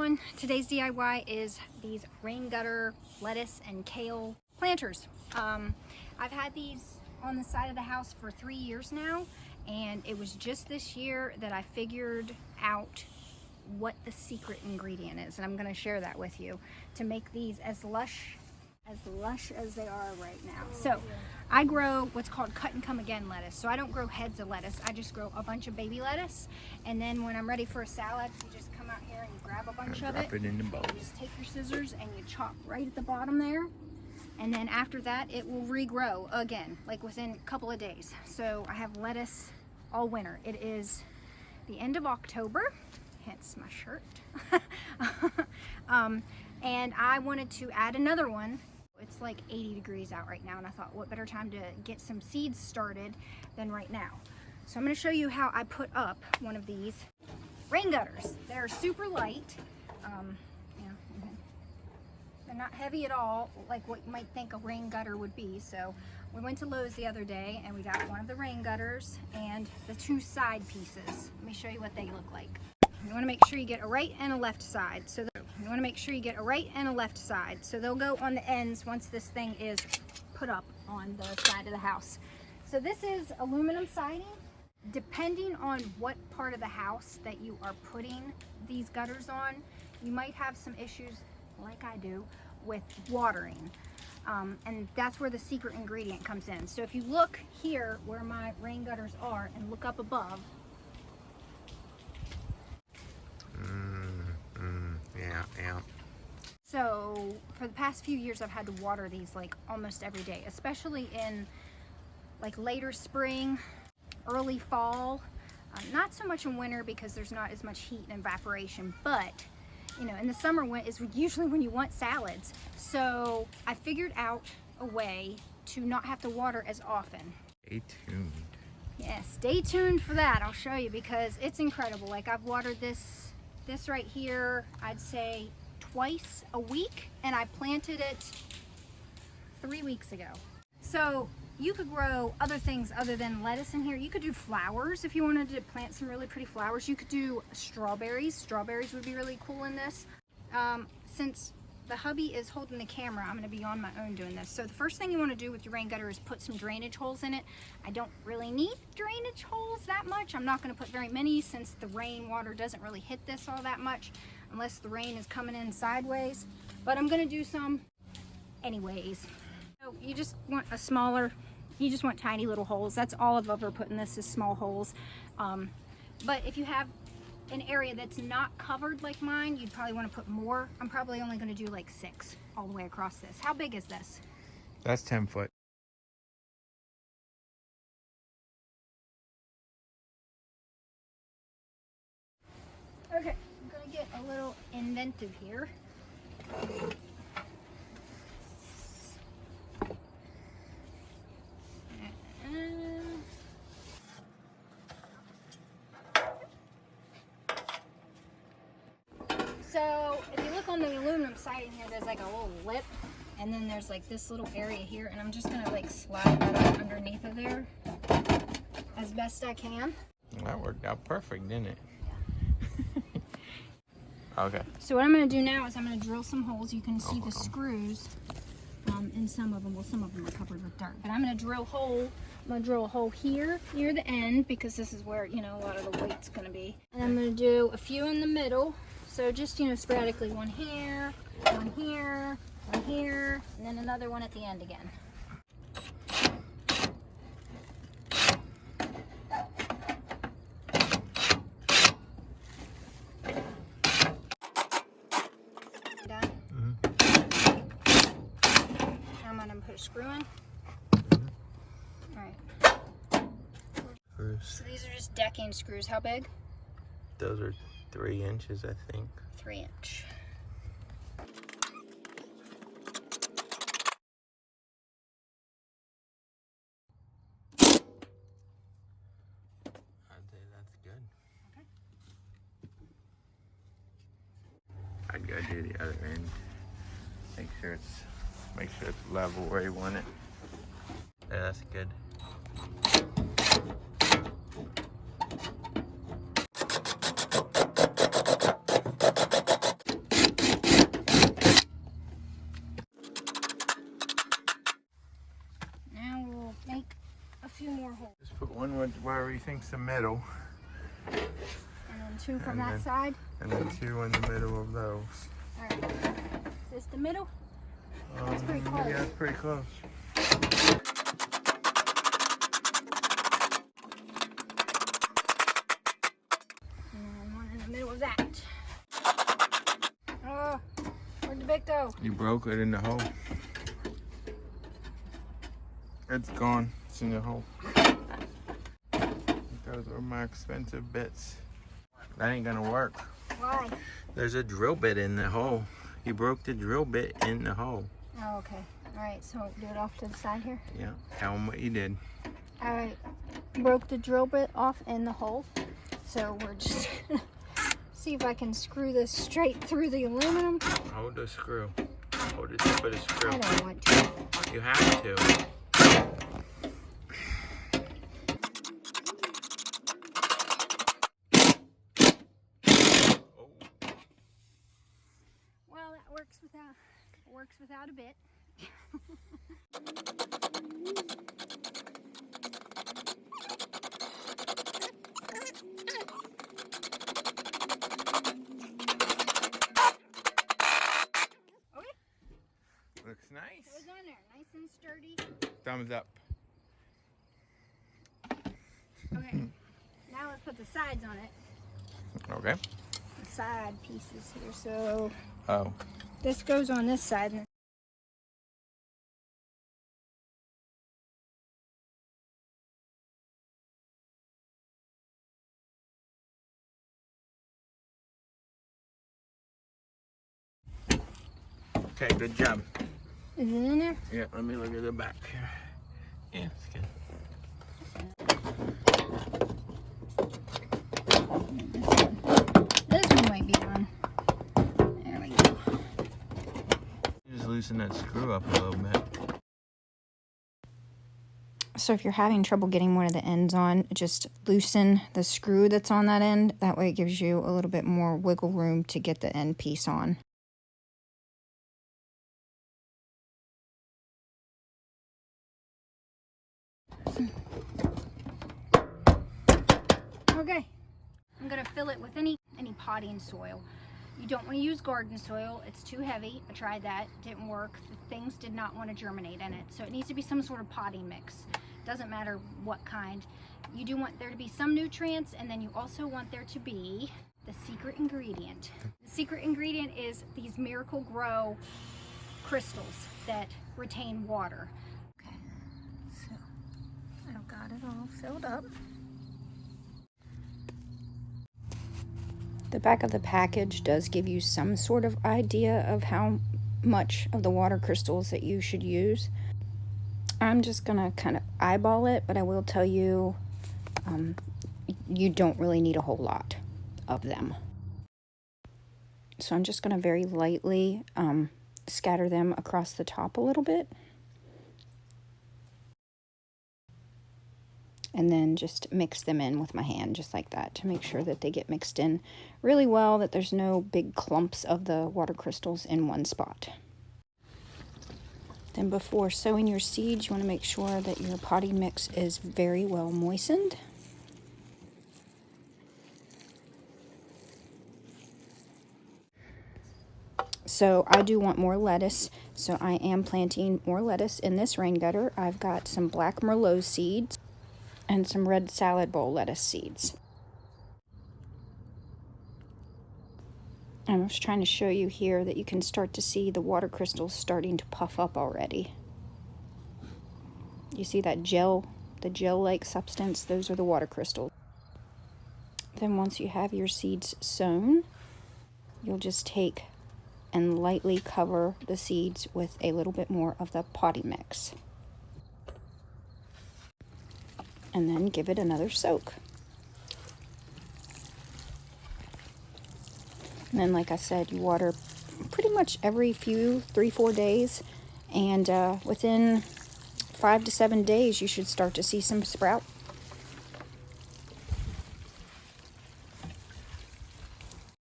everyone. Today's DIY is these rain gutter lettuce and kale planters. I've had these on the side of the house for 3 years now, and it was just this year that I figured out what the secret ingredient is, and I'm going to share that with you to make these as lush as they are right now. So I grow what's called cut and come again lettuce. So I don't grow heads of lettuce, I just grow a bunch of baby lettuce, and then when I'm ready for a salad, you just come out here and you grab a bunch of it. Drop it in the bowl. You just take your scissors and you chop right at the bottom there, and then after that it will regrow again, like within a couple of days. So I have lettuce all winter. It is the end of October, hence my shirt. And I wanted to add another one. It's like 80 degrees out right now, and I thought, what better time to get some seeds started than right now. So I'm going to show you how I put up one of these rain gutters. They're super light. They're not heavy at all, like what you might think a rain gutter would be. So we went to Lowe's the other day and we got one of the rain gutters and the two side pieces. Let me show you what they look like. You want to make sure you get a right and a left side. So they'll go on the ends once this thing is put up on the side of the house. So this is aluminum siding. Depending on what part of the house that you are putting these gutters on, you might have some issues, like I do, with watering. And that's where the secret ingredient comes in. So if you look here where my rain gutters are and look up above, yeah. So for the past few years I've had to water these like almost every day, especially in like later spring, early fall. Not so much in winter because there's not as much heat and evaporation, but you know, in the summer is usually when you want salads. So I figured out a way to not have to water as often. Stay tuned. Yeah, stay tuned for that. I'll show you because it's incredible. Like I've watered this right here, I'd say twice a week, and I planted it 3 weeks ago. So you could grow other things other than lettuce in here. You could do flowers if you wanted to plant some really pretty flowers. You could do strawberries. Strawberries would be really cool in this. Since the hubby is holding the camera, I'm going to be on my own doing this. So the first thing you want to do with your rain gutter is put some drainage holes in it. I don't really need drainage holes that much. I'm not going to put very many since the rain water doesn't really hit this all that much unless the rain is coming in sideways. But I'm going to do some anyways. So you just want tiny little holes. That's all I've ever put in this is small holes. But if you have an area that's not covered like mine, you'd probably want to put more. I'm probably only going to do like 6 all the way across this. How big is this? That's 10 foot. Okay, I'm going to get a little inventive here. So if you look on the aluminum siding here, there's like a little lip, and then there's like this little area here, and I'm just gonna like slide that up underneath of there as best I can. That worked out perfect, didn't it? Yeah. Okay. So what I'm gonna do now is I'm gonna drill some holes. You can see the screws in some of them. Well, some of them are covered with dirt, but I'm gonna drill a hole here near the end because this is where, you know, a lot of the weight's gonna be. And I'm gonna do a few in the middle. So just, you know, sporadically, one here, one here, one here, and then another one at the end again. Done? Mm-hmm. Now I'm gonna put a screw in. Mm-hmm. All right. So these are just decking screws. How big? Those are 3 inches, I think. 3 inch. I'd say that's good. Okay. I'd go do the other end. Make sure it's level where you want it. Yeah, that's good. he thinks the middle. And then 2 from that then- side. And then 2 in the middle of those. All right. Is this the middle? That's pretty close. Yeah, it's pretty close. And then 1 in the middle of that. Oh, where'd the bit go? You broke it in the hole. It's gone. It's in the hole. Those are my expensive bits. That ain't gonna work. Why? There's a drill bit in the hole. You broke the drill bit in the hole. Oh, okay. All right, so do it off to the side here. Yeah, tell them what you did. All right, broke the drill bit off in the hole. So we're just gonna see if I can screw this straight through the aluminum. Hold the screw. Hold the tip of the screw. I don't want to. You have to. Well, that works without a bit. Looks nice. It was on there, nice and sturdy. Thumbs up. Okay, now let's put the sides on it. Okay. The side pieces here. So Oh. this goes on this side. Okay, good job. Is it in there? Yeah, let me look at the back here. Yeah, it's good. This one might be on. There we go. Just loosen that screw up a little bit. So if you're having trouble getting one of the ends on, just loosen the screw that's on that end. That way it gives you a little bit more wiggle room to get the end piece on. Okay, I'm gonna fill it with any potting soil. You don't want to use garden soil, it's too heavy. I tried that, didn't work. The things did not want to germinate in it. So it needs to be some sort of potting mix. Doesn't matter what kind. You do want there to be some nutrients, and then you also want there to be the secret ingredient. The secret ingredient is these Miracle Grow crystals that retain water. Okay, so I've got it all filled up. The back of the package does give you some sort of idea of how much of the water crystals that you should use. I'm just gonna kind of eyeball it, but I will tell you, you don't really need a whole lot of them. So I'm just gonna very lightly scatter them across the top a little bit. And then just mix them in with my hand just like that to make sure that they get mixed in really well, that there's no big clumps of the water crystals in one spot. Then before sowing your seeds, you want to make sure that your potting mix is very well moistened. So I do want more lettuce, so I am planting more lettuce in this rain gutter. I've got some black Merlot seeds and some red salad bowl lettuce seeds. I was trying to show you here that you can start to see the water crystals starting to puff up already. You see that gel, the gel-like substance? Those are the water crystals. Then once you have your seeds sown, you'll just take and lightly cover the seeds with a little bit more of the potting mix. And then give it another soak. And then, like I said, you water pretty much every 3-4 days, and within 5 to 7 days you should start to see some sprouts.